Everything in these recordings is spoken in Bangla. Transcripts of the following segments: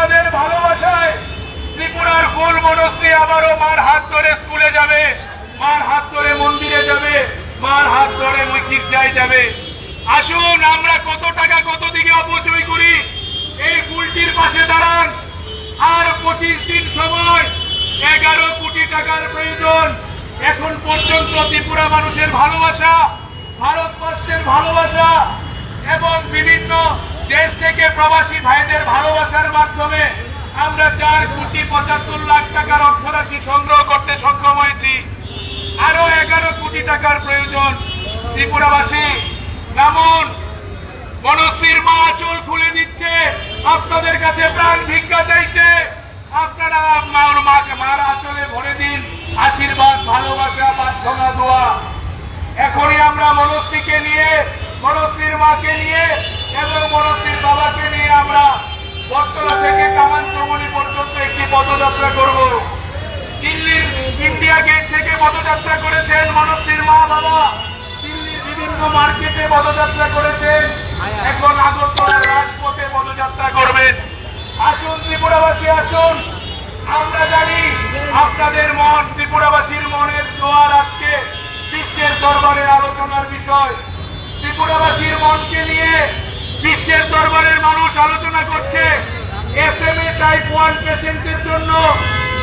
আপনাদের ভালোবাসায় ত্রিপুরার ফুল মনশ্রী আবারও মার হাত ধরে স্কুলে যাবে, মার হাত ধরে মন্দিরে যাবে, মার হাত ধরে গির্জায় যাবে। আসুন আমরা কত টাকা কত দিকে অপচয় করি, এই ফুলটির পাশে দাঁড়ান। আর 25 দিন সময়, 11 কোটি টাকার প্রয়োজন। এখন পর্যন্ত ত্রিপুরা মানুষের ভালোবাসা, ভারতবর্ষের ভালোবাসা এবং বিভিন্ন দেশ থেকে প্রবাসী ভাইদের ভালোবাসার মাধ্যমে আমরা 4,75,00,000 টাকার অর্থরাশি সংগ্রহ করতে সক্ষম হয়েছি। আরো 11 কোটি টাকার প্রয়োজন। ত্রিপুরাবাসী নামুন, মনশ্রীর মা চোল খুলে দিচ্ছে, আপনাদের কাছে প্রাণ ভিক্ষা চাইছে। আপনারা মার আঁচলে ভরে দিন আশীর্বাদ, ভালোবাসা, প্রার্থনা, দোয়া। এখনই আমরা মনশ্রীকে নিয়ে, মনশ্রীর মাকে নিয়ে এবং মনশ্রীর বাবাকে নিয়ে আমরা বটতলা থেকে কামানচৌমনি পর্যন্ত একটি পদযাত্রা করব। দিল্লির ইন্ডিয়া গেট থেকে পদযাত্রা করেছেন মনশ্রীর মা বাবা, দিল্লির বিভিন্ন মার্কেটে পদযাত্রা করেছেন, এখন আগরতলার রাজপথে পদযাত্রা করবেন। আসুন ত্রিপুরাবাসী, আসুন। আমরা জানি আপনাদের মন, ত্রিপুরাবাসীর মনের জোয়ার আজকে বিশ্বের দরবারে আলোচনার বিষয়। ত্রিপুরাবাসীর মনকে নিয়ে বিশ্বের দরবারের মানুষ আলোচনা করছে। SMA টাইপ 1 পেশেন্টের জন্য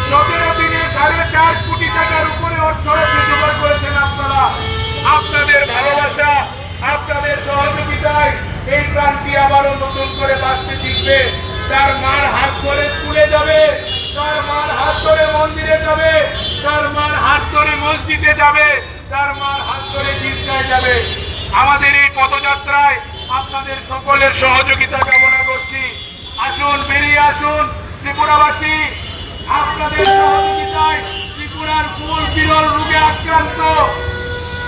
17 দিনে 4.5 কোটি টাকার উপরে অর্থরাশি জোগাড় করেছেন আপনারা। আপনাদের ভালোবাসা, আপনাদের সহযোগিতায় এই প্রান্তি আবারও নতুন করে বাঁচতে শিখবে। তার মার হাত ধরে স্কুলে যাবে, তার মার হাত ধরে মন্দিরে যাবে, তার মার হাত ধরে মসজিদে যাবে, তার মার হাত ধরে গির্জায় যাবে। আমাদের এই পদযাত্রায় আপনাদের সকলের সহযোগিতা কামনা করছি। আসুন, বেরিয়ে আসুন ত্রিপুরাবাসী। আপনাদের সহযোগিতায় ত্রিপুরার ফুল বিরল রোগে আক্রান্ত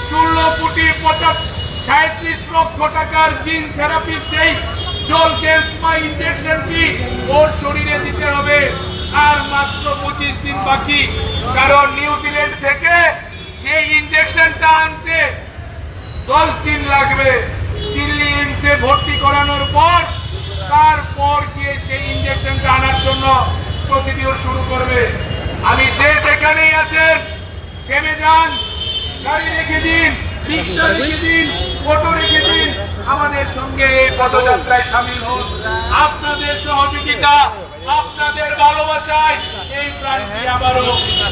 16,37 লক্ষ টাকার জিন থেরাপির সেই জল গ্যাস বা ইনজেকশনটি ওর শরীরে দিতে হবে। আর মাত্র 25 দিন বাকি, কারণ নিউজিল্যান্ড থেকে সেই ইনজেকশনটা আনতে 10 দিন লাগবে। দিল্লি এইমসে ভর্তি করানোর পর তারপর গিয়ে সেই ইনজেকশনটা আনার জন্য প্রসিডিওর শুরু করবে। আমি যে যেখানেই আছেন থেমে যান, গাড়ি রেখে দিন, রিক্সা রেখে দিন, অটো রেখে দিন, আমাদের সঙ্গে এই পদযাত্রায় সামিল হন। আপনাদের সহযোগিতা, আপনাদের ভালোবাসায় এই প্রান্তি আবারও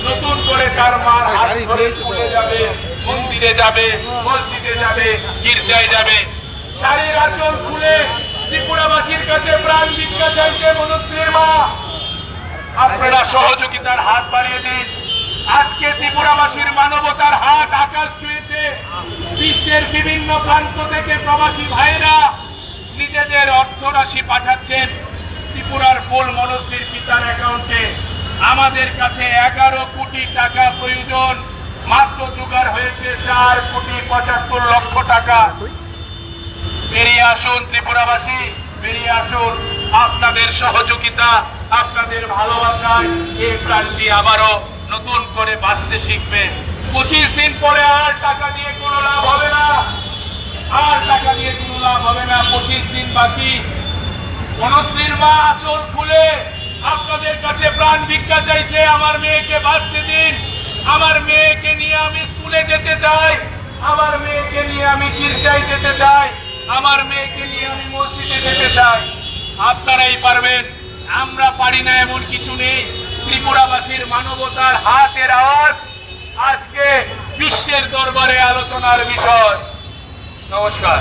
নতুন করে তার মার হাত ধরে স্কুলে যাবে, মন্দিরে যাবে, মসজিদে যাবে, গির্জায় যাবে। শাড়ির আঁচল খুলে ত্রিপুরাবাসীর কাছে প্রাণ ভিক্ষা চাইছে মনশ্রীর মা। আপনারা সহযোগিতার হাত বাড়িয়ে দিন। আজকে ত্রিপুরাবাসীর মানবতার হাত আকাশ ছুঁয়েছে। বিশ্বের বিভিন্ন প্রান্ত থেকে প্রবাসী ভাইরা নিজেদের অর্থরাশি পাঠাচ্ছেন ত্রিপুরার ফুল মনশ্রীর পিতার অ্যাকাউন্টে। আমাদের কাছে 11 কোটি টাকা প্রয়োজন, মাত্র জোগাড় হয়েছে 4,75,00,000 টাকা। বেরিয়ে আসুন ত্রিপুরাবাসী, বেরিয়ে আসুন। আপনাদের সহযোগিতা, আপনাদের ভালোবাসায় এই প্রান্তি আবারও নতুন করে বাঁচতে শিখবে। 25 দিন পরে আর টাকা দিয়ে কোনো লাভ হবে না, আর টাকা দিয়ে কোনো লাভ হবে না। 25 দিন বাকি। মনশ্রীর মা আঁচল খুলে আপনাদের কাছে প্রাণ ভিক্ষা চাইছে। আমার মেয়েকে বাঁচতে দিন, আমার মেয়েকে নিয়ে আমি স্কুলে যেতে চাই, আমার মেয়েকে নিয়ে আমি গির্জায় যেতে চাই, আমার মেয়েকে নিয়ে আমি মসজিদে যেতে চাই। আপনারাই পারবেন, আমরা পারি না এমন কিছু নেই। ত্রিপুরাবাসীর মানবতার হাতের আওয়াজ আজকে বিশ্বের দরবারে আলোচনার বিষয়। নমস্কার।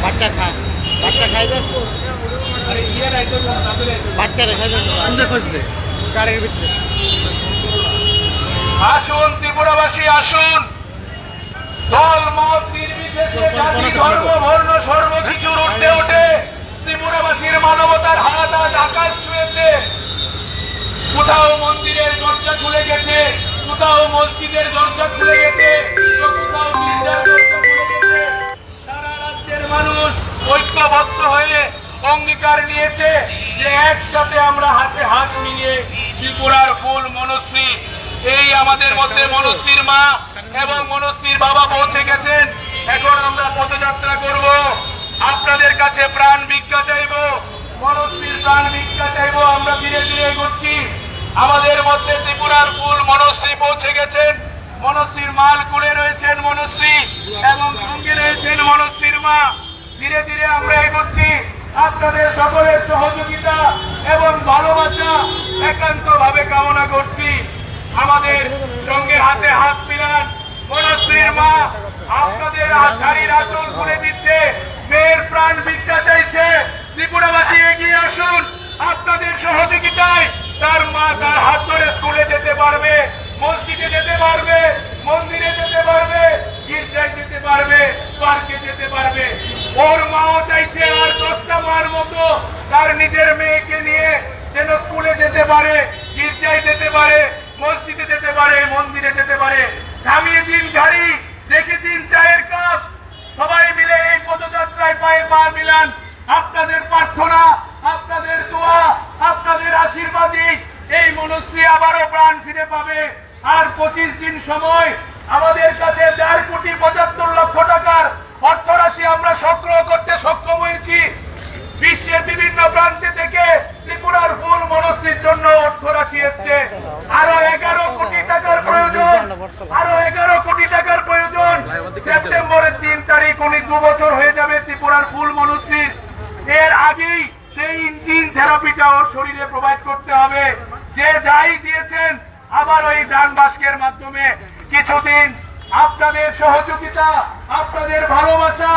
বাচ্চা খায়, বাচ্চা খাইবে, বাচ্চারা খাইবে গাড়ির ভিতরে। আসুন ত্রিপুরাবাসী, আসুন। দল মত নির্বিশেষে, জাতি ধর্ম বর্ণ সর্বকিছুর ঊর্ধ্বে ওঠে ত্রিপুরাবাসীর মানবতার হাত আজ আকাশ ছুঁয়েছে। কোথাও মন্দিরের দরজা খুলে গেছে, কোথাও মসজিদের দরজা খুলে গেছে, কোথাও গির্জার দরজা খুলে গেছে। সারা রাজ্যের মানুষ ঐক্যবদ্ধ হয়ে অঙ্গীকার নিয়েছে যে একসাথে আমরা হাতে হাত মিলিয়ে ত্রিপুরার ফুল মনশ্রী, এই আমাদের মধ্যে মনশ্রীর মা এবং মনশ্রীর বাবা পৌঁছে গেছেন। এখন আমরা পদযাত্রা করব, আপনাদের কাছে প্রাণ ভিক্ষা চাইব, মনশ্রীর প্রাণ ভিক্ষা চাইব। আমরা ধীরে ধীরে এগোচ্ছি। আমাদের মধ্যে ত্রিপুরার ফুল মনশ্রী পৌঁছে গেছেন, মনশ্রীর মাল কুড়ে রয়েছেন মনশ্রী এবং সঙ্গে রয়েছেন মনশ্রীর মা। ধীরে ধীরে আমরা এগোচ্ছি। আপনাদের সকলের সহযোগিতা এবং ভালোবাসা একান্ত ভাবে কামনা করছি। আমাদের সঙ্গে হাতে হাত মিলান। মনশ্রীর মা আপনাদের শাড়ির আঁচল খুলে দিচ্ছে, মেয়ের প্রাণ ভিক্ষা চাইছে। ত্রিপুরাবাসী এগিয়ে আসুন, আপনাদের সহযোগিতায় তার মা তার হাত ধরে স্কুলে যেতে পারবে, মসজিদে যেতে পারবে, মন্দিরে যেতে পারবে, গির্জায় যেতে পারবে, পার্কে যেতে পারবে। ওর মাও চাইছে আর 10টা মার মতো তার নিজের মেয়েকে নিয়ে যেন স্কুলে যেতে পারে, গির্জায় যেতে পারে, মসজিদে যেতে পারে, মন্দিরে যেতে পারে। থামিয়ে দিন গাড়ি, রেখে দিন চায়ের কাপ, সবাই মিলে এই পদযাত্রায় পায়ে পা মিলান। আপনাদের প্রার্থনা, আপনাদের দোয়া, আপনাদের আশীর্বাদই এই মনশ্রী আবারও প্রাণ ফিরে পাবে। আর 25 দিন সময়, আমাদের কাছে 4,75,00,000 টাকার অর্থরাশি আমরা সংগ্রহ করতে সক্ষম হয়েছি। বিশ্বের বিভিন্ন প্রান্তে থেকে ত্রিপুরার ফুল মনশ্রীর জন্য অর্থরাশি এসছে। আরো 11 কোটি টাকার প্রয়োজন, আরো 11 কোটি টাকার প্রয়োজন। সেপ্টেম্বরের 3 তারিখ উনি 2 বছর হয়ে যাবে ত্রিপুরার ফুল মনশ্রীর। এর আগেই সেই ইঞ্জিন থেরাপিটা ওর শরীরে প্রোভাইড করতে হবে। যে যাই দিয়েছেন আবার ওই দান বাস্কের মাধ্যমে কিছুদিন আপনাদের সহযোগিতা, আপনাদের ভালোবাসা,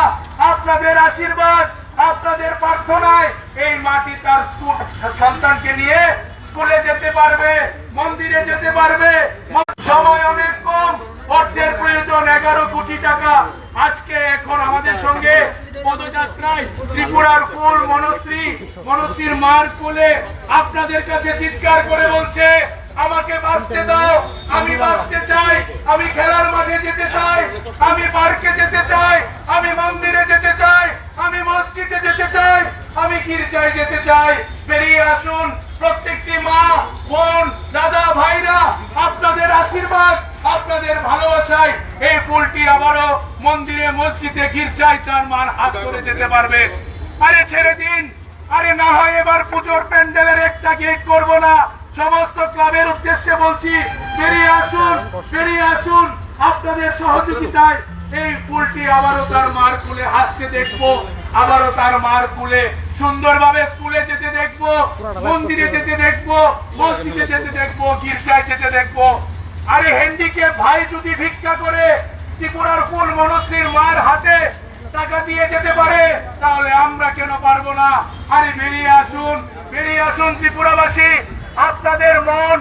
আপনাদের আশীর্বাদ, আপনাদের প্রার্থনায় এই মাটি তার সন্তানকে নিয়ে স্কুলে যেতে পারবে, মন্দিরে যেতে পারবে। সময় অনেক কম, অর্থের প্রয়োজন 11 কোটি টাকা। আজকে এখন আমাদের সঙ্গে পদযাত্রায় ত্রিপুরার ফুল মনশ্রী, মনশ্রীর মার কোলে আপনাদের কাছে চিৎকার করে বলছে, আমাকে বাঁচতে দাও, আমি বাঁচতে চাই, আমি খেলার মাঠে যেতে চাই, আমি পার্কে যেতে চাই, আমি মন্দিরে যেতে চাই, আমি মসজিদে যেতে চাই, আমি গির্জায় যেতে চাই। বেরিয়ে আসুন প্রত্যেকটি মা, বোন, দাদা, ভাইরা, আপনাদের আশীর্বাদ, আপনাদের ভালোবাসায় এই ফুলটি আবারও মন্দিরে, মসজিদে, গির্জায় তার মার হাত ধরে যেতে পারবে। আরে ছেড়ে দিন, আরে না হয় এবার পুজোর প্যান্ডেলের একটা গেট করব না। সমস্ত ক্লাবের উদ্দেশ্যে বলছি, বেরিয়ে আসুন, বেরিয়ে আসুন। আপনাদের সহযোগিতায় এই ফুলটি আবারও তার মার কুলে হাসতে দেখবো, আবারও তার মার কুলে সুন্দরভাবে স্কুলে যেতে দেখবো, মন্দিরে যেতে দেখবো, মসজিদে যেতে দেখবো, গির্জায় যেতে দেখবো। আরে হ্যান্ডিক্যাপ ভাই যদি ভিক্ষা করে ত্রিপুরার ফুল মনশ্রীর মার হাতে টাকা দিয়ে যেতে পারে, তাহলে আমরা কেন পারবো না? আরে বেরিয়ে আসুন, বেরিয়ে আসুন ত্রিপুরাবাসী। আপনাদের মন,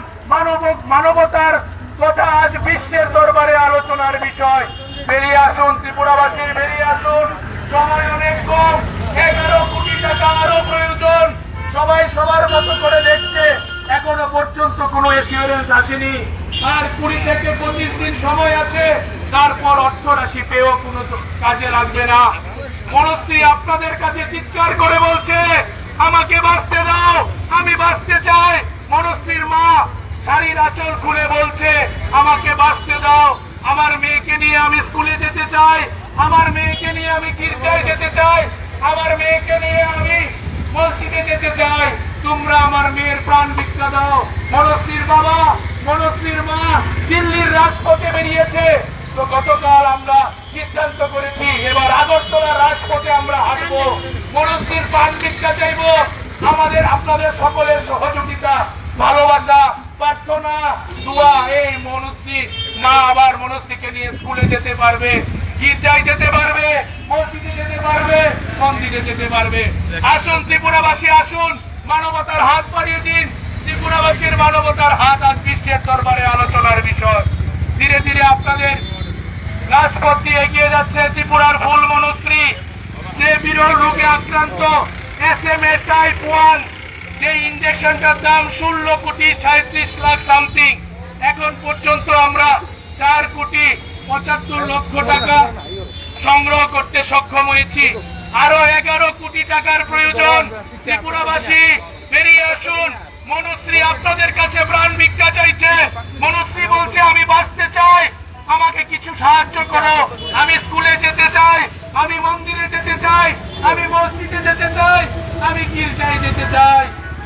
মানবতার কথা আজ বিশ্বের দরবারে আলোচনার বিষয়। বেরিয়ে আসুন ত্রিপুরাবাসী, বেরিয়ে আসুন। সময় অনেক কম, 11 কোটি টাকা আরো প্রয়োজন। সবাই সবার মতো করে দেখছে, এখনো পর্যন্ত কোনো এসিওরেন্স আসেনি। আর 20 থেকে 25 দিন সময় আছে, তারপর অর্থরাশি পেয়েও কোনো কাজে লাগবে না। মনশ্রী আপনাদের কাছে চিৎকার করে বলছে, আমাকে বাঁচতে দাও, আমি বাঁচতে চাই। মনশ্রীর মা শাড়ির আঁচল খুলে বলছে, আমাকে বাঁচতে দাও, আমার মেয়েকে নিয়ে আমি স্কুলে যেতে চাই, আমার মেয়েকে নিয়ে আমি গির্জায় যেতে চাই, আমার মেয়েকে নিয়ে আমি মসজিদে যেতে চাই। তোমরা আমার মেয়ের প্রাণ ভিক্ষা দাও। মনশ্রীর বাবা, মনশ্রীর মা দিল্লির রাজপথে বেরিয়েছে। তো গতকাল আমরা সিদ্ধান্ত করেছি এবার আগরতলার রাজপথে আমরা হাঁটবো, মনশ্রীর প্রাণ ভিক্ষা চাইবো। আমাদের আপনাদের সকলের সহযোগিতা, ভালোবাসা, প্রার্থনা, দোয়া, এই মনশ্রী মা আবার মনশ্রীকে নিয়ে স্কুলে যেতে পারবে, গির্জায় যেতে পারবে, মসজিদে যেতে পারবে, মন্দিরে যেতে পারবে। আসুন ত্রিপুরাবাসী, আসুন, মানবতার হাত বাড়িয়ে দিন। ত্রিপুরাবাসীর মানবতার হাত আজ বিশ্বের দরবারে আলোচনার বিষয়। ধীরে ধীরে আপনাদের রাজপথ দিয়ে এগিয়ে যাচ্ছে ত্রিপুরার ফুল মনশ্রী। যে বিরল রোগে আক্রান্ত SMA টাইপ 1, যে ইঞ্জেকশনটার দাম 16,37,00,000 সামথিং, এখন পর্যন্ত আমরা 4,75,00,000 টাকা সংগ্রহ করতে সক্ষম হয়েছি। আরো 11 কোটি টাকার প্রয়োজন। ত্রিপুরাবাসী বেরিয়ে আসুন। মনুশ্রী আপনাদের কাছে প্রাণ ভিক্ষা চাইছে। মনুশ্রী বলছে আমি বাঁচতে চাই, আমাকে কিছু সাহায্য করো, আমি স্কুলে যেতে চাই, আমি মন্দিরে যেতে চাই, আমি মসজিদে যেতে চাই, আমি গির্জায় যেতে চাই,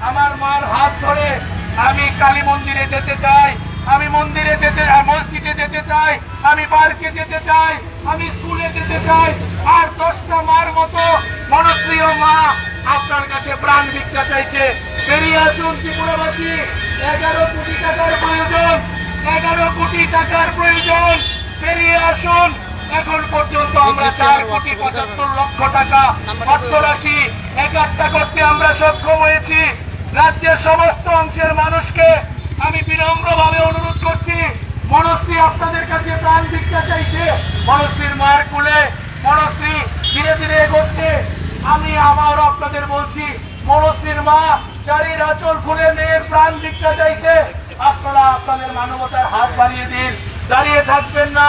আমার মার হাত ধরে আমি কালী মন্দিরে যেতে চাই, আমি মন্দিরে যেতে মসজিদে যেতে চাই, আমি পার্কে যেতে চাই, আমি স্কুলে যেতে চাই। আর 10টা মার মতো মনুশ্রী ও মা আপনার কাছে প্রাণ ভিক্ষা চাইছে। বেরিয়ে আসুন ত্রিপুরাবাসী। 11 কোটি টাকার প্রয়োজন, 11 কোটি টাকার প্রয়োজন। বেরিয়ে আসুন। এখন পর্যন্ত আমরা 4,75,00,000 টাকা অর্থরাশি একাত্তা করতে আমরা সক্ষম হয়েছি। রাজ্যের সমস্ত অংশের মানুষকে আমি বিনম্রভাবে অনুরোধ করছি, মনুশ্রী আপনাদের কাছে প্রাণ ভিক্ষা চাইছে। মনুশ্রীর মায়ের কুলে মনুশ্রী ধীরে ধীরে এগোচ্ছে। আমি আমারও আপনাদের বলছি, মনুশ্রীর মা শাড়ির আঁচল খুলে মেয়ের প্রাণ ভিক্ষা চাইছে। আপনারা আপনাদের মানবতার হাত বাড়িয়ে দিন, দাঁড়িয়ে থাকবেন না।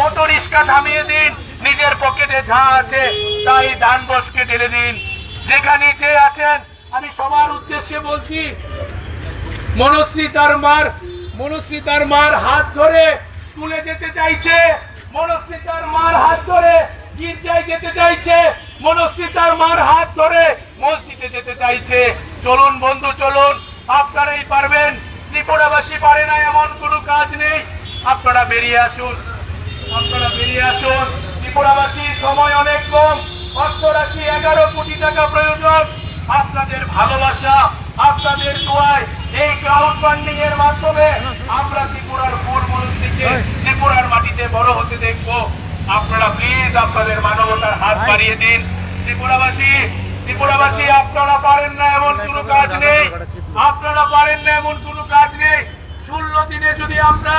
অটো রিক্সা থামিয়ে দিন, নিজের পকেটে যা আছে তাই দান বসকে ঢেলে দিন। যেখানে যে আছেন আমি সবার উদ্দেশ্যে বলছি, মনুশ্রী তার মার হাত ধরে স্কুলে যেতে চাইছে, মনুশ্রী তার মার হাত ধরে গির্জায় যেতে চাইছে, মনুশ্রী তার মার হাত ধরে মসজিদে যেতে চাইছে। চলুন বন্ধু, চলুন, আপনারাই পারবেন। ত্রিপুরাবাসী পারে না এমন কোনো কাজ নেই। আপনারা বেরিয়ে আসুন, আপনারা বেরিয়ে আসুন। ত্রিপুরাবাসী সময় অনেক কম, অর্থরাশি 11 কোটি টাকা প্রয়োজন। আপনাদের ভালোবাসা, আপনাদের দোয়ায় এই ক্রাউড ফান্ডিং এর মাধ্যমে আমরা ত্রিপুরার ফুল মনুষ্যকে ত্রিপুরার মাটিতে বড় হতে দেখব। আপনারা প্লিজ আপনাদের মানবতার হাত বাড়িয়ে দিন। ত্রিপুরাবাসী আপনারা পারেন না এমন কোনো কাজ নেই, আপনারা পারেন না এমন কোনো কাজ নেই। 16 দিনে যদি আমরা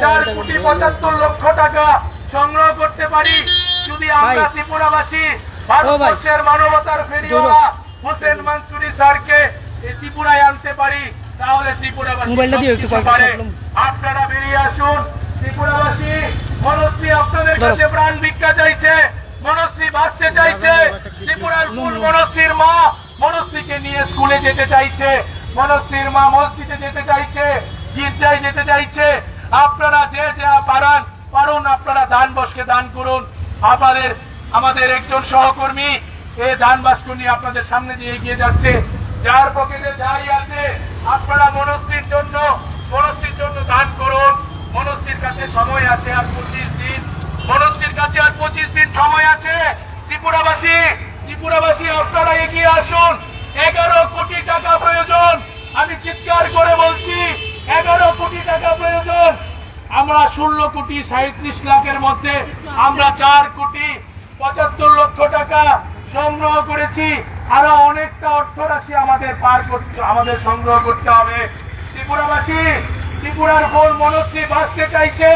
4,75,00,000 টাকা সংগ্রহ করতে পারি, যদি আমরা ত্রিপুরাবাসী ভারতবর্ষের মানবতার ফেরিওয়ালা হোসেন মনসুরি স্যারকে ত্রিপুরায় আনতে পারি, তাহলে ত্রিপুরাবাসী সবকিছু পারে। আপনারা বেরিয়ে আসুন। ত্রিপুরাবাসী, মনুশ্রী আপনাদের কাছে প্রাণ ভিক্ষা চাইছে, মনুশ্রী বাঁচতে চাইছে। ত্রিপুরার ফুল মনুশ্রীর মা মনুশ্রীকে নিয়ে স্কুলে যেতে চাইছে, মনুশ্রীর মা মসজিদে যেতে চাইছে, গির্জায় যেতে চাইছে। আপনারা যে যা পারুন আপনারা দান বসকে দান করুন। আমাদের একজন সহকর্মী এই দান বাস্ক নিয়ে আপনাদের সামনে দিয়ে এগিয়ে যাচ্ছে। যার পকেটে যাই আছে আপনারা মনুশ্রীর জন্য দান করুন। মনুশ্রীর কাছে সময় আছে আর 25 দিন, মনুশ্রীর কাছে আর 25 দিন সময় আছে। ত্রিপুরাবাসী আপনারা এগিয়ে আসুন। 11 কোটি টাকা প্রয়োজন। আমি চিৎকার করে বলছি, 11 কোটি টাকা প্রয়োজন। আমরা 16,37,00,000 মধ্যে আমরা 4,75,00,000 টাকা সংগ্রহ করেছি। আরো অনেকটা অর্থরাশি আমাদের সংগ্রহ করতে হবে। ত্রিপুরাবাসী, ত্রিপুরার ফুল মনুশ্রী বাঁচতে চাইছে।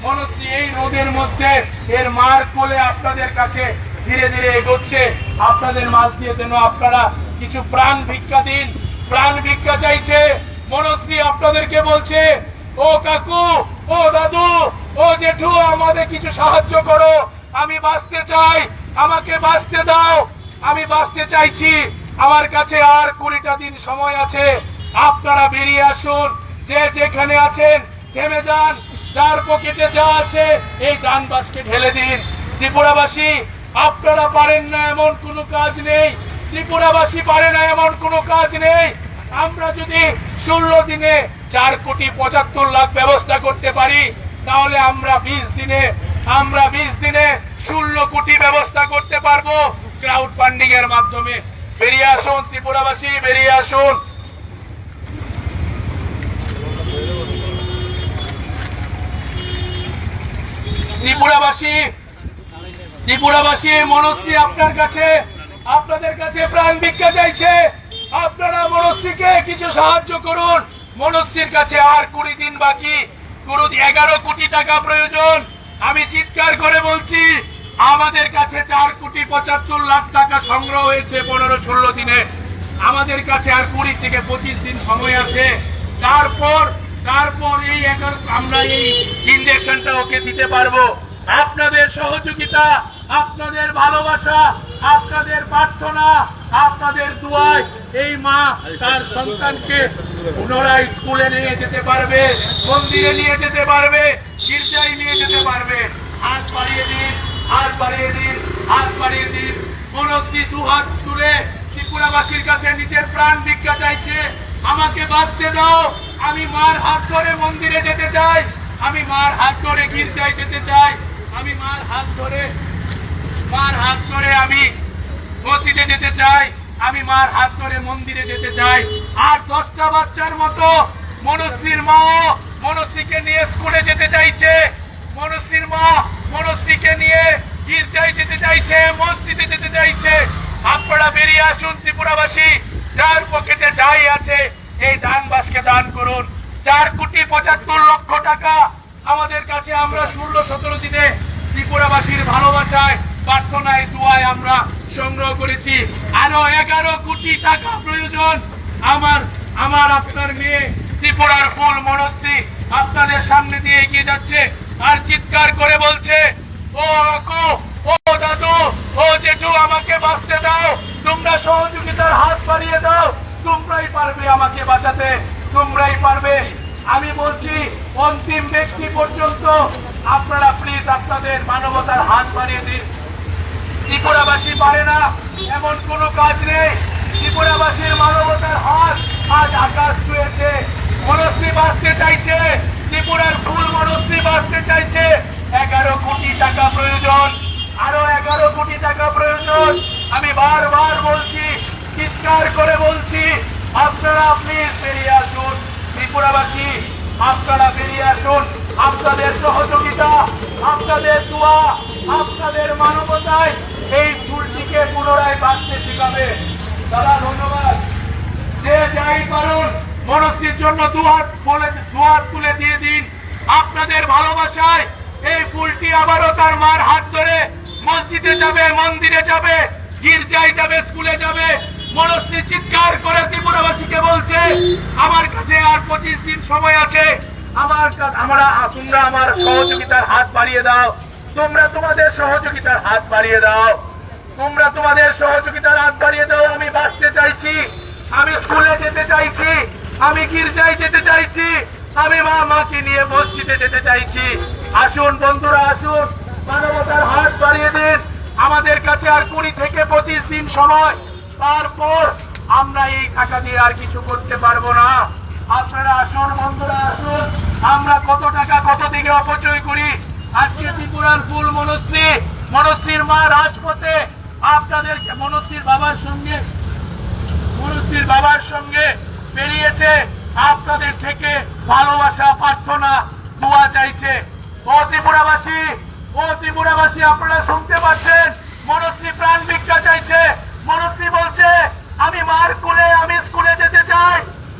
মনুশ্রী এই রোদের মধ্যে এর মার কোলে আপনাদের কাছে ধীরে ধীরে এগোচ্ছে। আপনাদের মাঝ দিয়ে যেন আপনারা কিছু প্রাণ ভিক্ষা দিন। প্রাণ ভিক্ষা চাইছে মনুশ্রী, আপনাদেরকে বলছে, ও কাকু, ও দাদু, ও জেঠু, আমাদের কিছু সাহায্য করো। আমি বাঁচতে চাই, আমাকে বাঁচতে দাও, আমি বাঁচতে চাইছি। আমার কাছে আর 20টা দিন সময় আছে। আপনারা বেরিয়ে আসুন। যে যেখানে আছেন থেমে যান। যার পকেটে যা আছে এই দান বাস্কে ঢেলে দিন। ত্রিপুরাবাসী আপনারা পারেন না এমন কোনো কাজ নেই, ত্রিপুরাবাসী পারে না এমন কোনো কাজ নেই। আমরা যদি 16 দিনে 4,75,00,000 ব্যবস্থা করতে পারি, তাহলে আমরা 20 দিনে 16 কোটি ব্যবস্থা করতে পারবো ক্রাউড ফান্ডিং এর মাধ্যমে। বেরিয়ে আসুন ত্রিপুরাবাসী, বেরিয়ে আসুন। ত্রিপুরাবাসী মনুশ্রী আপনাদের কাছে প্রাণ ভিক্ষা চাইছে। আপনারা মনুশ্রীকে কিছু সাহায্য করুন। মনুশ্রীর কাছে আর 20 দিন বাকি, 11 কোটি টাকা প্রয়োজন। আমি চিৎকার করে বলছি, আমাদের কাছে 4,75,00,000 টাকা সংগ্রহ হয়েছে 15-16 দিনে। আমাদের কাছে আর 20 থেকে 25 দিন সময় আছে। তারপর আমরা এই ইনজেকশনটা ওকে দিতে পারবো। আপনাদের সহযোগিতা, আপনাদের ভালোবাসা, আপনাদের প্রার্থনা, আপনাদের দুয়ায় এই মা তার সন্তানকে পুনরায় স্কুলে নিয়ে যেতে পারবে, মন্দিরে নিয়ে যেতে পারবে, গির্জায় নিয়ে যেতে পারবে। হাত বাড়িয়ে দিন, হাত বাড়িয়ে দিন, হাত বাড়িয়ে দিন। মনস্বী দু হাত তুলে ত্রিপুরাবাসীর কাছে নিজের প্রাণ ভিক্ষা চাইছে। আমাকে বাঁচতে দাও, আমি মার হাত ধরে মন্দিরে যেতে চাই, আমি মার হাত ধরে গির্জায় যেতে চাই, আমি মার হাত ধরে আমি মসজিদে যেতে চাই, আমি মার হাত ধরে মন্দিরে যেতে চাই। আর 10টা বাচ্চার মতো মনস্বীর মা মনস্বীকে নিয়ে স্কুলে যেতে চাইছে, মনস্বীর মা মনস্বীকে নিয়ে গির্জায় যেতে চাইছে, মসজিদে যেতে চাইছে। আপনারা বেরিয়ে আসুন ত্রিপুরাবাসী, যার পকেটে যাই আছে এই দানবাসকে দান করুন। 4,75,00,000 টাকা আমাদের কাছে আমরা 16-17 দিনে ত্রিপুরাবাসীর ভালোবাসায়, প্রার্থনায়, দোয়ায় আমরা সংগ্রহ করেছি। আরো 11 কোটি টাকা প্রয়োজন। আমার আপনার মেয়ে ত্রিপুরার ফুল মনস্বী আপনাদের সামনে দিয়ে এগিয়ে যাচ্ছে আর চিৎকার করে বলছে, ও কাকু, ও দাদু, ও জেঠু, আমাকে বাঁচতে দাও, তোমরা সহযোগিতার হাত বাড়িয়ে দাও, তোমরাই পারবে আমাকে বাঁচাতে, তোমরাই পারবে। আমি বলছি অন্তিম ব্যক্তি পর্যন্ত আপনারা প্লিজ আপনাদের মানবতার হাত বাড়িয়ে দিন। ত্রিপুরাবাসী পারে না এমন কোনো কাজ নেই। ত্রিপুরাবাসীর মানবতার হাত আজ আকাশ ছুঁয়েছে। মনস্বী বাঁচতে চাইছে, ত্রিপুরার ফুল মনস্বী বাঁচতে চাইছে। 11 কোটি টাকা প্রয়োজন, আরো 11 কোটি টাকা প্রয়োজন। আমি বারবার বলছি, চিৎকার করে বলছি, আপনারা প্লিজ বেরিয়ে আসুন। ত্রিপুরাবাসী আপনারা বেরিয়ে আসুন। আপনাদের সহযোগিতা, আপনাদের দোয়া, আপনাদের মানবতায় এই ফুলটিকে পুনরায় বাঁচতে শিখাবে। দাদা ধন্যবাদ। যে যাই পারুন মনস্বীর জন্য দুহাত তুলে দিয়ে দিন। আপনাদের ভালোবাসায় এই ফুলটি আবারও তার মার হাত ধরে মসজিদে যাবে, মন্দিরে যাবে, গির্জায় যাবে, স্কুলে যাবে। মনস্বী চিৎকার করে ত্রিপুরাবাসীকে বলছে, আমার কাছে আর 25 দিন সময় আছে, তোমরা আমার সহযোগিতার হাত বাড়িয়ে দাও, তোমরা তোমাদের সহযোগিতার হাত বাড়িয়ে দাও, তোমরা তোমাদের সহযোগিতার হাত বাড়িয়ে দাও। আমি বাঁচতে চাইছি, আমি স্কুলে যেতে চাইছি, আমি গির্জায় যেতে চাইছি, আমি মাকে নিয়ে মসজিদে যেতে চাইছি। আসুন বন্ধুরা, আসুন, মানবতার হাত বাড়িয়ে দিন। আমাদের কাছে আর 20 থেকে 25 দিন সময়, তারপর আমরা এই টাকা দিয়ে আর কিছু করতে পারবো না। আপনারা আসুন বন্ধুরা, আসুন। আমরা কত টাকা কত দিকে অপচয় করি। আজকে ত্রিপুরার ফুল মনস্বীর মা রাজপথে আপনাদের মনস্বীর বাবার সঙ্গে বেরিয়েছে, আপনাদের থেকে ভালোবাসা, প্রার্থনা, দোয়া চাইছে। ও ত্রিপুরাবাসী আপনারা শুনতে পাচ্ছেন, মনস্বী প্রাণ ভিক্ষা চাইছে। মনস্বী বলছে, আমি মার কোলে, আমি স্কুলে যেতে চাই,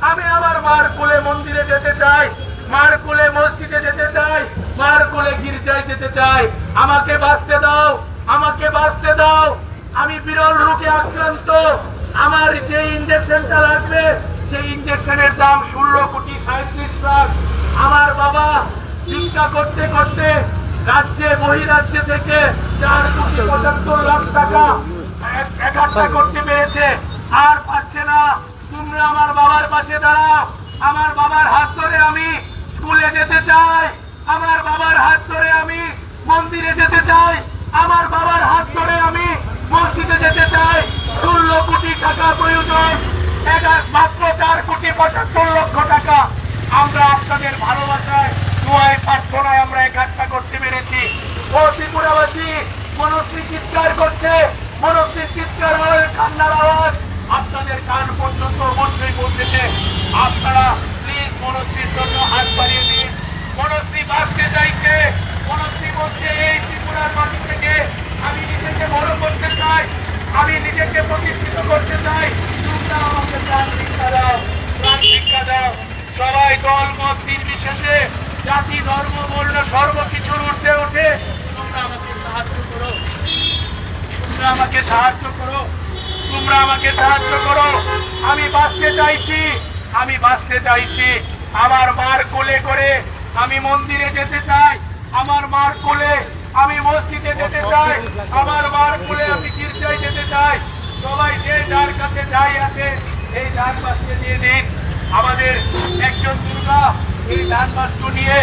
আমি আমার মার কোলে মন্দিরে যেতে চাই, মার কোলে মসজিদে যেতে চাই, মার কোলে গির্জায় যেতে চাই। আমাকে বাঁচতে দাও, আমাকে বাঁচতে দাও। আমি বিরল রোগে আক্রান্ত, আমার যে ইঞ্জেকশনটা লাগবে সেই ইঞ্জেকশনের দাম 16,37,00,000। আমার বাবা ভিক্ষা করতে করতে রাজ্যে বহিরাজ্যে থেকে 4,75,00,000 টাকা একত্র করতে পেরেছে, আর পাচ্ছে না। তোমরা আমার বাবার পাশে দাঁড়াও। আমার বাবার হাত ধরে আমি স্কুলে যেতে চাই, আমার বাবার হাত ধরে আমি মন্দিরে যেতে চাই, আমার বাবার হাত ধরে আমি মসজিদে যেতে চাই। 16 কোটি টাকা প্রয়োজন, মাত্র 4,75,00,000 টাকা আমরা আপনাদের ভালোবাসায়, দোয়ায়, প্রার্থনায় আমরা একত্র করতে পেরেছি। ও ত্রিপুরাবাসী, মনস্বী চিৎকার করছে, মনস্বীর চিৎকার কান্নার আওয়াজ আপনাদের কান পর্যন্ত অবশ্যই পৌঁছেছে। আপনারা প্লিজ মনস্বীর জন্য হাত বাড়িয়ে দিন। মনস্বী বাঁচতে চাইছে, মনস্বী বলছে, এই ত্রিপুরার মাটি থেকে আমি নিজেকে বড় করতে চাই, আমি নিজেকে প্রতিষ্ঠিত করতে চাই। তোমরা আমাকে প্রাণ ভিক্ষা দাও, প্রাণ ভিক্ষা দাও। সবাই দল মত নির্বিশেষে, জাতি, ধর্ম, বর্ণ সর্বকিছুর ঊর্ধ্বে উঠে তোমরা আমাকে সাহায্য করো, তোমরা আমাকে সাহায্য করো, তোমরা আমাকে সাহায্য করো। আমি বাঁচতে চাইছি, আমি বাঁচতে চাইছি। আমার মার কোলে করে আমি মন্দিরে যেতে চাই, আমার মার কোলে আমি মসজিদে যেতে চাই, আমার মার কোলে আমি গির্জায় যেতে চাই। সবাই যে যার কাছে যাই আছে এই দান বাক্সে দিয়ে দিন। আমাদের একজন দুর্গা এই দান বাক্স নিয়ে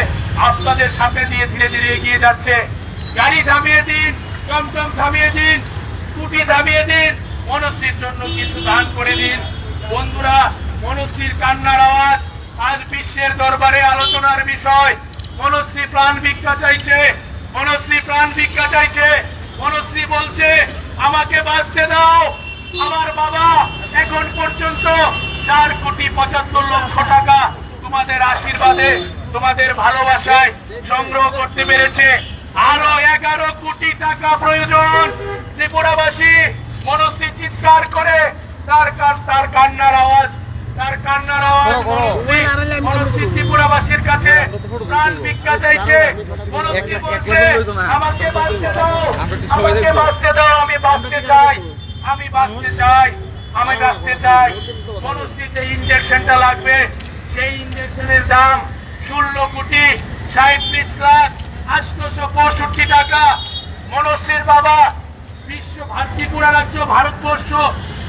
আপনাদের সামনে দিয়ে ধীরে ধীরে এগিয়ে যাচ্ছে। গাড়ি থামিয়ে দিন, টমটম থামিয়ে দিন, স্কুটি থামিয়ে দিন, মনশ্রীর জন্য কিছু দান করে দিন। বন্ধুরা, মনশ্রীর কান্নার আওয়াজ আজ বিশ্বের দরবারে আলোচনার বিষয়। মনশ্রী প্রাণ ভিক্ষা চাইছে, মনশ্রী প্রাণ ভিক্ষা চাইছে। মনশ্রী বলছে, আমাকে বাঁচতে দাও। আমার বাবা এখন পর্যন্ত 4,75,00,000 টাকা তোমাদের আশীর্বাদে, তোমাদের ভালোবাসায় সংগ্রহ করতে পেরেছে। আরো 11 কোটি টাকা প্রয়োজন। ত্রিপুরাবাসী মনশ্রী চিৎকার করে তার কান্নার আওয়াজ মনশ্রী ত্রিপুরাবাসীর কাছে প্রাণ ভিক্ষা চাইছে। মনশ্রী বলছে, আমাকে বাঁচতে দাও, আমাকে বাঁচতে দাও, আমি বাঁচতে চাই, আমি বাঁচতে চাই, আমি বাঁচতে চাই। মনশ্রী যে ইঞ্জেকশনটা লাগবে সেই ইঞ্জেকশনের দাম 16,37,865 টাকা। মনশ্রীর বাবা ত্রিপুরা রাজ্য, ভারতবর্ষ,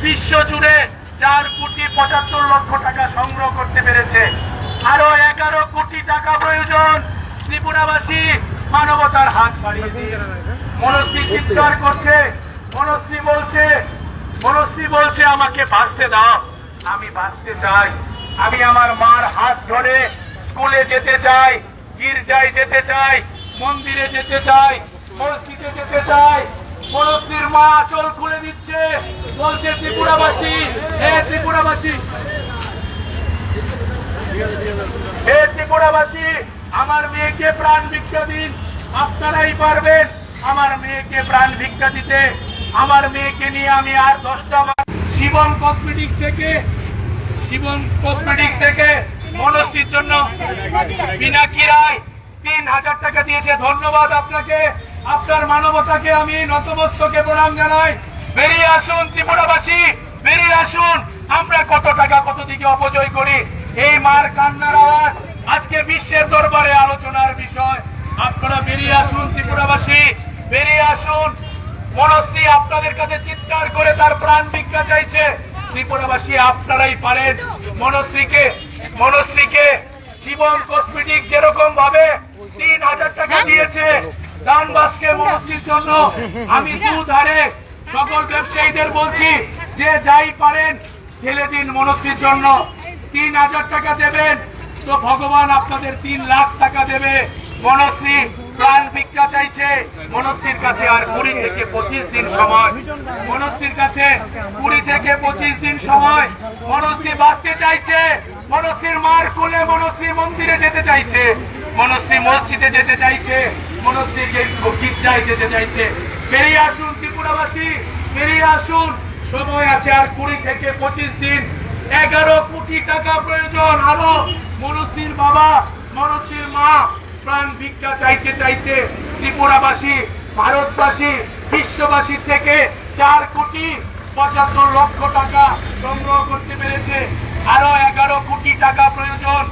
বিশ্ব জুড়ে 4,75,00,000 টাকা সংগ্রহ করতে পেরেছে। আরো 11 কোটি টাকা প্রয়োজন। ত্রিপুরাবাসী মানবতার হাত বাড়িয়ে দিয়ে মনশ্রী চিৎকার করছে। মনশ্রী বলছে আমাকে বাঁচতে দাও, আমি বাঁচতে চাই, আমি আমার মার হাত ধরে স্কুলে যেতে চাই, গির্জায় যেতে চাই, মন্দিরে যেতে চাই, মসজিদে যেতে চাই। মনশ্রীর মা চোল খুলে দিচ্ছে, বলছে, ত্রিপুরাবাসী, হে ত্রিপুরাবাসী, হে ত্রিপুরাবাসী, আমার মেয়েকে প্রাণ ভিক্ষা দিন। আপনারাই পারবেন আমার মেয়েকে প্রাণ ভিক্ষা দিতে। আমার মেয়েকে নিয়ে আমি আর 10টা শিবম কসমেটিক্স থেকে মনশ্রীর জন্য পিনাকি রায় 3,000 টাকা দিয়েছে। ধন্যবাদ আপনাকে, আপনার মানবতাকে আমি নতমস্তকে প্রণাম জানাই। বেরিয়ে আসুন ত্রিপুরাবাসী, বেরিয়ে আসুন। আমরা কত টাকা কত দিকে অপচয় করি। এই মার কান্নার আওয়াজ আজকে বিশ্বের দরবারে আলোচনার বিষয়। আপনারা বেরিয়ে আসুন ত্রিপুরাবাসী, বেরিয়ে আসুন। মনশ্রী আপনাদের কাছে চিৎকার করে তার প্রাণ ভিক্ষা চাইছে। ত্রিপুরাবাসী আপনারাই পারেন মনশ্রীকে জীবন কসমেটিক যেরকম ভাবে 3,000 টাকা দিয়েছে দানবাসকে মনশ্রীর জন্য। আমি দুধারে সকল ব্যবসায়ীদের বলছি, যে যাই পারেন ঢেলে দিন মনশ্রীর জন্য। 3,000 টাকা দেবেন তো ভগবান আপনাদের 3 লাখ টাকা দেবে। মনশ্রী প্রাণ ভিক্ষা চাইছে। মনশ্রীর কাছে আর 20 থেকে 25 দিন সময়। মনশ্রীর কাছে 20 থেকে 25 দিন সময়। মনশ্রী বাঁচতে চাইছে। মনশ্রীর মার কোলে মনশ্রী মন্দিরে যেতে চাইছে, মনশ্রী মসজিদে যেতে চাইছে, মনশ্রীকে গির্জায় যেতে চাইছে। বেরিয়ে আসুন ত্রিপুরাবাসী, বেরিয়ে আসুন। সময় আছে আর 20 থেকে 25 দিন। 11 কোটি টাকা প্রয়োজন। আরো মনশ্রীর বাবা, মনশ্রীর মা প্রাণ ভিক্ষা চাইতে চাইতে ত্রিপুরাবাসী, ভারতবাসী, বিশ্ববাসী থেকে 4,75,00,000 টাকা সংগ্রহ করতে পেরেছে। আরো 11 কোটি টাকা প্রয়োজন,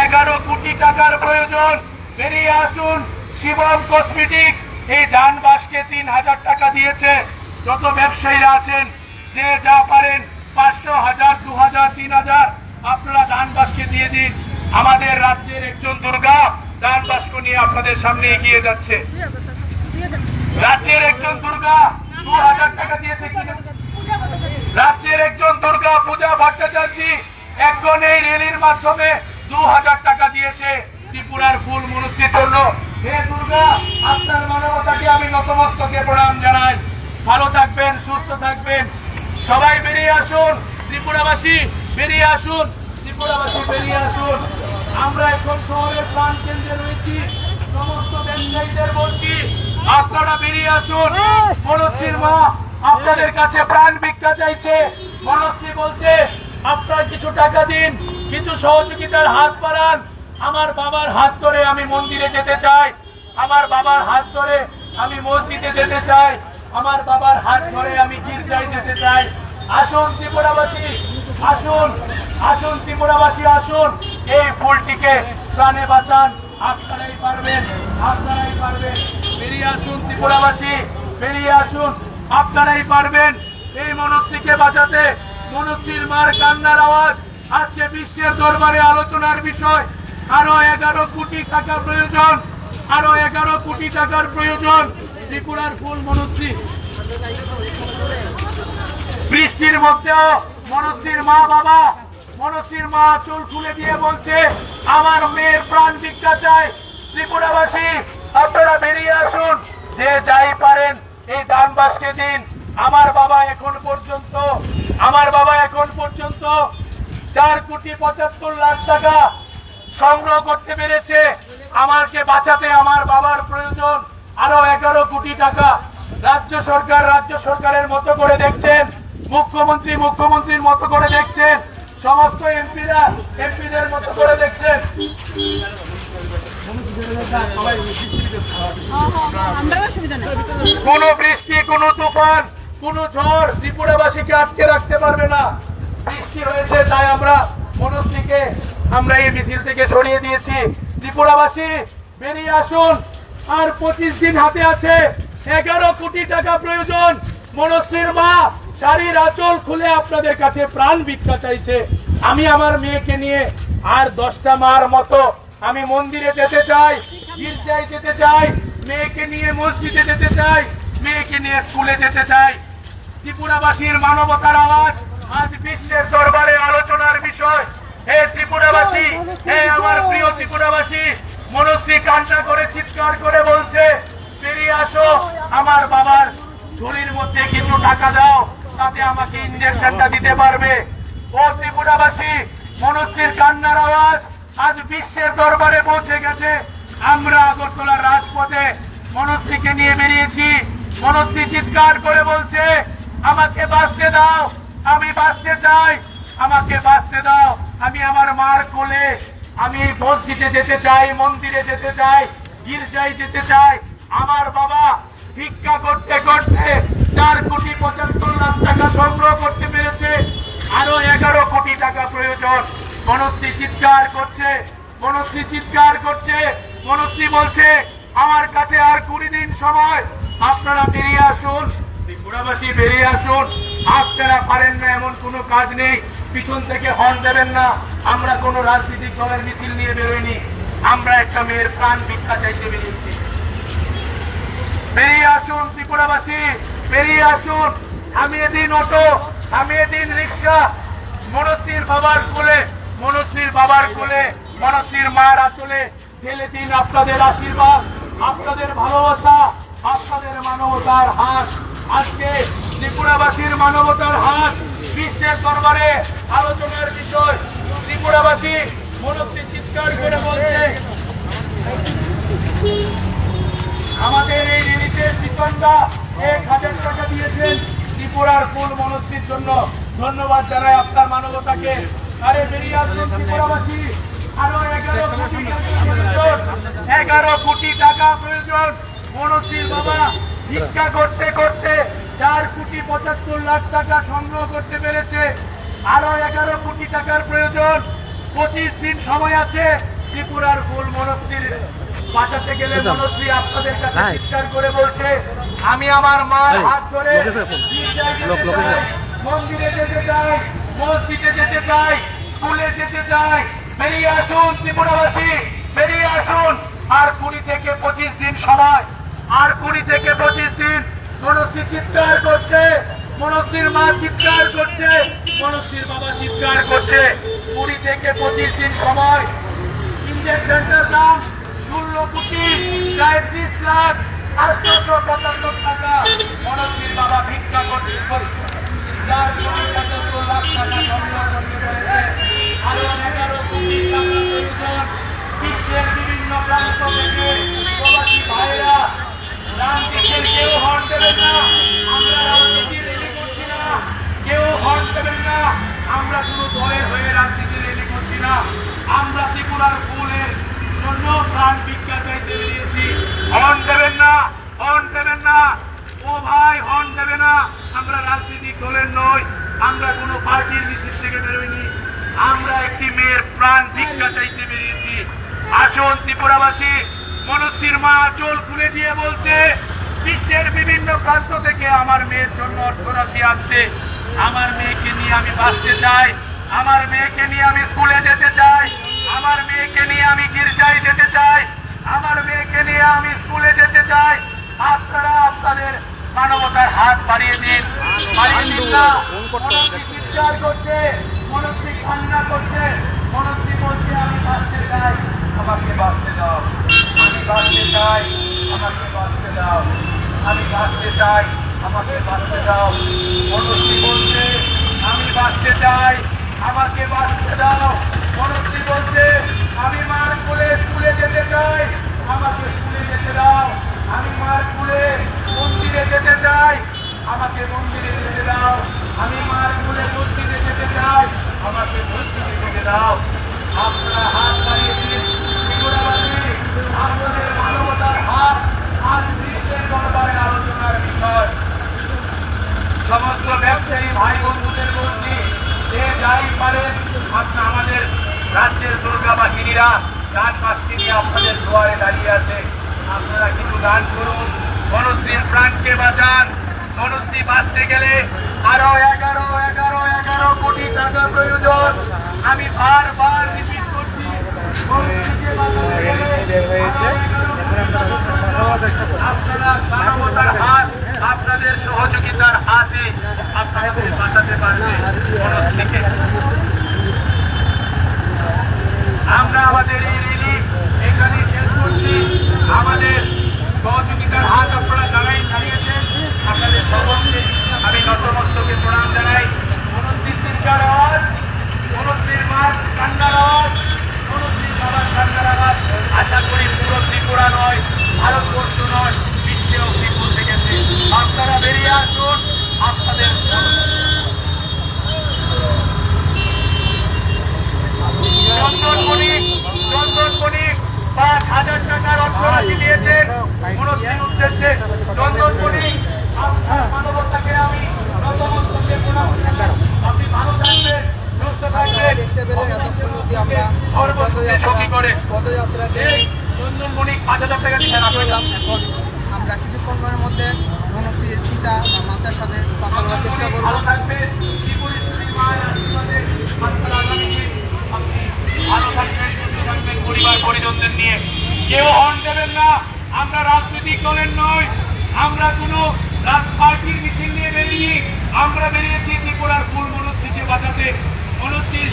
11 কোটি টাকার প্রয়োজন। বেরিয়ে আসুন। শিবম কসমেটিক্স এই দানবাসকে 3,000 টাকা দিয়েছে। যত ব্যবসায়ীরা আছেন যে যা পারেন 500, 1000, 2000, 3000 আপনারা দানবাসকে দিয়ে দিন। আমাদের রাজ্যের একজন দুর্গা দান বাস্ক নিয়ে আপনাদের সামনে এগিয়ে যাচ্ছে। রাজ্যের একজন দুর্গা 2,000 টাকা দিয়েছে। রাজ্যের একজন দুর্গা পূজা ভট্টাচার্য এখন এই রেলির মাধ্যমে 2,000 টাকা দিয়েছে ত্রিপুরার ফুল মনশ্রীর জন্য। হে দুর্গা, আপনার মানবতাকে আমি নতমস্তকে প্রণাম জানাই। ভালো থাকবেন, সুস্থ থাকবেন। সবাই বেরিয়ে আসুন ত্রিপুরাবাসী, বেরিয়ে আসুন ত্রিপুরাবাসী, বেরিয়ে আসুন। আমরা এখন শহরের প্রাণ কেন্দ্রে রয়েছি। সমস্ত ব্যবসায়ীদের বলছি, আপনারা বেরিয়ে আসুন। মনশ্রীর মা আপনাদের কাছে প্রাণ ভিক্ষা চাইছে। মনশ্রী বলছে, আপনারা কিছু টাকা দিন, কিছু সহযোগিতার হাত বাড়ান। আমার বাবার হাত ধরে আমি মন্দিরে যেতে চাই, আমার বাবার হাত ধরে আমি মসজিদে যেতে চাই, আমার বাবার হাত ধরে আমি গির্জায় যেতে চাই। আসুন ত্রিপুরাবাসী, আসুন, আসুন ত্রিপুরাবাসী, আসুন। এই ফুলটিকে প্রাণে বাঁচান। আপনারাই পারবেন, আপনারাই পারবেন। বেরিয়ে আসুন ত্রিপুরাবাসী, বেরিয়ে আসুন, আপনারাই পারবেন এই মনস্বীকে বাঁচাতে। মনস্বীর মার কান্নার আওয়াজ আজকে বিশ্বের দরবারে আলোচনার বিষয়। আরো 11 কোটি টাকা প্রয়োজন, আরো 11 কোটি টাকার প্রয়োজন। ত্রিপুরার ফুল মনস্বী, বৃষ্টির মধ্যেও মনস্বীর মা বাবা, মনস্বীর মা চুল খুলে দিয়ে বলছে আমার মেয়ের প্রাণ ভিক্ষা চাই। ত্রিপুরাবাসী আপনারা বেরিয়ে আসুন, যে যাই পারেন এই দানবাসকে দিন। আমার বাবা এখন পর্যন্ত 4,75,00,000 টাকা সংগ্রহ করতে পেরেছে। আমাকে বাঁচাতে আমার বাবার প্রয়োজন আরো 11 কোটি টাকা। রাজ্য সরকারের মতো করে দেখছেন, মুখ্যমন্ত্রীর মতো করে দেখছেন, সমস্ত এমপিদের মতো করে দেখছেন। কোন বৃষ্টি, কোন তুফান, কোন ঝড় ত্রিপুরাবাসীকে আটকে রাখতে পারবে না। বৃষ্টি হয়েছে তাই আমরা মনস্বীকে এই মিছিল থেকে সরিয়ে দিয়েছি। ত্রিপুরাবাসী বেরিয়ে আসুন, আর 25 দিন হাতে আছে। 11 কোটি টাকা প্রয়োজন। মনস্বীর মা শাড়ির আঁচল খুলে আপনাদের কাছে প্রাণ ভিক্ষা চাইছে। আমি আমার মেয়েকে নিয়ে আর 10টা মার মতো আমি মন্দিরে যেতে চাই, গির্জায় যেতে চাই, মেয়েকে নিয়ে মসজিদে যেতে চাই, মেয়েকে নিয়ে স্কুলে যেতে চাই। ত্রিপুরাবাসীর মানবতার আওয়াজ আজ বিশ্বের দরবারে আলোচনার বিষয়। হে ত্রিপুরাবাসী, হে আমার প্রিয় ত্রিপুরাবাসী, মনস্বী কান্না করে চিৎকার করে বলছে বেরিয়ে আসো, আমার বাবার ঝুলির মধ্যে কিছু টাকা দাও, তাতে আমাকে ইনজেকশনটা দিতে পারবে। ও ত্রিপুরাবাসী, মনস্বীর কান্নার আওয়াজ আজ বিশ্বের দরবারে পৌঁছে গেছে। আমরা আগরতলার রাজপথে মনস্বীকে নিয়ে বেরিয়েছি। মনস্বী চিৎকার করে বলছে আমাকে বাঁচতে দাও, আমি বাঁচতে চাই, আমাকে বাঁচতে দাও। আমি আমার মার কোলে, আমি মসজিদে যেতে চাই, মন্দিরে যেতে চাই, গির্জায় যেতে চাই। আমার বাবা ভিক্ষা করতে করতে 4,75,00,000 টাকা সংগ্রহ করতে পেরেছে। আরো 11 কোটি টাকা প্রয়োজন। মনস্বী চিৎকার করছে, মনস্বী চিৎকার করছে। মনস্বী বলছে আমার কাছে আর 20 দিন সময়, আপনারা বেরিয়ে আসুন। ত্রিপুরাবাসী বেরিয়ে আসুন। আপনারা পারেন না এমন কোনো কাজ নেই, পিছন থেকে হর্ন দেবেন না। আমরা কোনো রাজনৈতিক দলের মিছিল নিয়ে বেরোইনি, আমরা একটা মেয়ের প্রাণ ভিক্ষা চাইতে বেরিয়েছি। বেরিয়ে আসুন ত্রিপুরাবাসী, বেরিয়ে আসুন। থামিয়ে দিন অটো, থামিয়ে দিন রিক্সা। মনস্বীর বাবার কোলে, মনস্বীর বাবার কোলে, মনস্বীর মার আঁচলে ঢেলে দিন আপনাদের আশীর্বাদ, আপনাদের ভালোবাসা, আপনাদের মানবতার হাত। আজকে ত্রিপুরাবাসীর মানবতার হাত বিশ্বের দরবারে আলোচনার বিষয়। ত্রিপুরাবাসী মনস্বী চিৎকার করে বলছে আমাদের এই রিলিজে বিতনটা 1,000 টাকা দিয়েছেন ত্রিপুরার ফুল মনস্বীর জন্য। ধন্যবাদ জানাই আপনার মানবতাকে। আরে বেরিয়ে আসুন ত্রিপুরাবাসী, আরো 11 কোটি টাকা প্রয়োজন। মনস্বীর বাবা ভিক্ষা করতে করতে 4,75,00,000 টাকা সংগ্রহ করতে পেরেছে। আরো 11 কোটি টাকার প্রয়োজন। 25 দিন সময় আছে। ত্রিপুরার ফুল মনস্বীর বাঁচাতে গেলে মনস্বী আপনাদের কাছে চিৎকার করে বলছে আমি আমার মার হাত ধরে মন্দিরে যেতে চাই, মসজিদে যেতে চাই, স্কুলে যেতে চাই। বেরিয়ে আসুন ত্রিপুরাবাসী, বেরিয়ে আসুন। আর 20 থেকে 25 দিন সময়, আর 20 থেকে 25 দিন। মনস্বী চিৎকার করছে, মনস্বীর মা চিৎকার করছে, মনস্বীর বাবা চিৎকার করছে। 20 থেকে 25 দিন সময়। ইনজেকশনটার দাম 16,37,875 টাকা। মনস্বীর বাবা ভিক্ষা করতে 4,75,00,000 টাকা সংগ্রহ করতে পেরেছে। আরো 11 কোটি টাকা প্রয়োজন। বিশ্বের বিভিন্ন প্রান্ত থেকে প্রবাসী ভাইরা রাজনীতির কেউ হর্ন দেবেন না, আমরা রাজনীতি রেলি করছি না, কেউ হর্ন দেবেন না। আমরা কোনো দলের হয়ে রাজনীতি রেলি করছি না, আমরা ত্রিপুরার ফুলের জন্য প্রাণ ভিক্ষা চাইতে বেরিয়েছি। হর্ন দেবেন না, হর্ন দেবেন না, ও ভাই হর্ন দেবে না। আমরা রাজনীতিক দলের নই, আমরা কোনো পার্টির মিছিল থেকে বেরোইনি, আমরা একটি মেয়ের প্রাণ ভিক্ষা চাইতে বেরিয়েছি। আসুন ত্রিপুরাবাসী, মনস্বীর মা আঁচল খুলে দিয়ে বলছে, বিশ্বের বিভিন্ন প্রান্ত থেকে আমার মেয়ের জন্য অর্থরাশি আসছে। আমার মেয়েকে নিয়ে আমি বাঁচতে চাই, আমার মেয়েকে নিয়ে আমি স্কুলে যেতে চাই, আমার মেয়েকে নিয়ে আমি গির্জায় যেতে চাই, আমার মেয়েকে নিয়ে আমি স্কুলে যেতে চাই। আপনারা আপনাদের মানবতার হাত বাড়িয়ে দিন, বাড়িয়ে দিন না। মনস্বী চিৎকার করছে, মনস্বী কান্না করছে, মনস্বী বলছে আমি বাঁচতে চাই, আমাকে বাঁচতে দাও, আমি বাঁচতে চাই, আমাকে বাঁচতে দাও, আমি বাঁচতে চাই, আমাকে বাঁচতে দাও। মনস্বী বলছে আমি বাঁচতে চাই, আমাকে বাঁচতে দাও। মনস্বী বলছে আমি মার কোলে স্কুলে যেতে চাই, আমাকে স্কুলে যেতে দাও। আমি মার কোলে মন্দিরে যেতে চাই, আমাকে মন্দিরে যেতে দাও। আমি মার কোলে মসজিদে যেতে চাই, আমাকে মসজিদে যেতে দাও। আপনারা হাত বাড়িয়ে দিন, ত্রিপুরাবাসী, আপনাদের মানবতার হাত আজ বিশ্বের দরবারে আলোচনার বিষয়। সমস্ত ব্যবসায়ী ভাই বন্ধুদের বলছি, যে যাই পারেন আপনার আমাদের রাজ্যের দুর্গা বাহিনীরা ডান পাশটি নিয়ে আপনাদের দুয়ারে দাঁড়িয়ে আছে, আপনারা কিছু দান করুন, মনস্বীর প্রাণকে বাঁচান। মনস্বী বাঁচতে গেলে আরো 11 কোটি টাকা প্রয়োজন। আমি বারবার রিপিট করছি, মনস্বীকে বাঁচাতে গেলে আপনারা মানবতার হাত, আপনাদের সহযোগিতার হাতে আপনাদের বাঁচাতে পারবে মনস্বীকে। আমরা আমাদের এই রিলি এখানে শেষ করছি। আমাদের সহযোগিতার হাত আপনারা জানিয়েছেন, আপনাদের সকলকে আমি নতমস্তকে প্রণাম জানাই। মনস্বীর চিৎকার আওয়াজ, মনস্বীর মার কান্নার আওয়াজ, মনস্বীর বাবার কান্নার আওয়াজ আশা করি পুরো ত্রিপুরা নয়, ভারতবর্ষ নয়, বিশ্বেও পৌঁছে গেছে। আপনারা বেরিয়ে আসুন, আপনাদের চন্দন বণিক 5,000 টাকার অর্থরাশি দিয়েছেন মনস্বীর উদ্দেশ্যে। চন্দন বণিক, আপনার মানবতাকে আমি নতমস্তকে প্রণাম জানাই। আপনি ভালো থাকবেন, সুস্থ থাকবেন, সর্বস্বকে সখী করে পদযাত্রাতে চন্দন বণিক 5,000 টাকা দিচ্ছেন আপনারা। এখন আমরা কিছুক্ষণের মধ্যে মনস্বীর পিতা বা মাতার সাথে কথা বলার চেষ্টা করব। ভালো থাকবেন, ত্রিপুরেশ্বরী মায়ের আশীর্বাদে আপনারা আগামী দিন আপনি ভালো থাকবেন, সুস্থ থাকবেন পরিবার পরিজনদের নিয়ে। কেউ হর্ন দেবেন না, আমরা রাজনৈতিক দলের নয়, আমরা কোনো পার্টির মিছিল নিয়ে বেরিয়ে, আমরা বেরিয়েছি ত্রিপুরার ফুল মনস্বীকে বাঁচাতে। মনস্বীর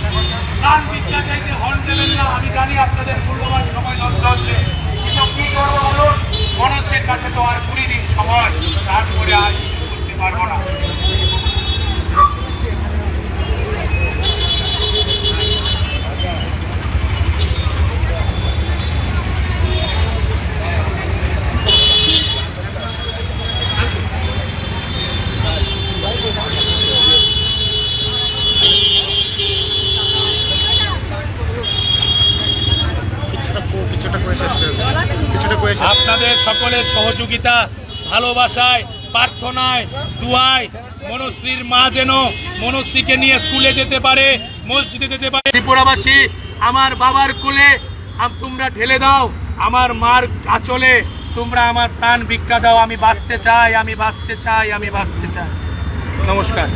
প্রাণ ভিক্ষা চাইতে হর্ন দেবেন না। আমি জানি আপনাদের মূল্যবান সময় নষ্ট হচ্ছে, কিন্তু কি করবো বলুন, মনস্বীর কাছে তো আর 20 দিন সময়, তারপরে আর কিছু করতে পারবো না। আপনাদের সকলের সহযোগিতা, ভালোবাসায়, প্রার্থনায়, দুয়ায় মনস্বীর মা যেন মনস্বীকে নিয়ে স্কুলে যেতে পারে, মসজিদে যেতে পারে। ত্রিপুরাবাসী, আমার বাবার কোলে তোমরা ঢেলে দাও, আমার মার আঁচলে তোমরা আমার প্রাণ ভিক্ষা দাও। আমি বাঁচতে চাই, আমি বাঁচতে চাই, আমি বাঁচতে চাই। নমস্কার।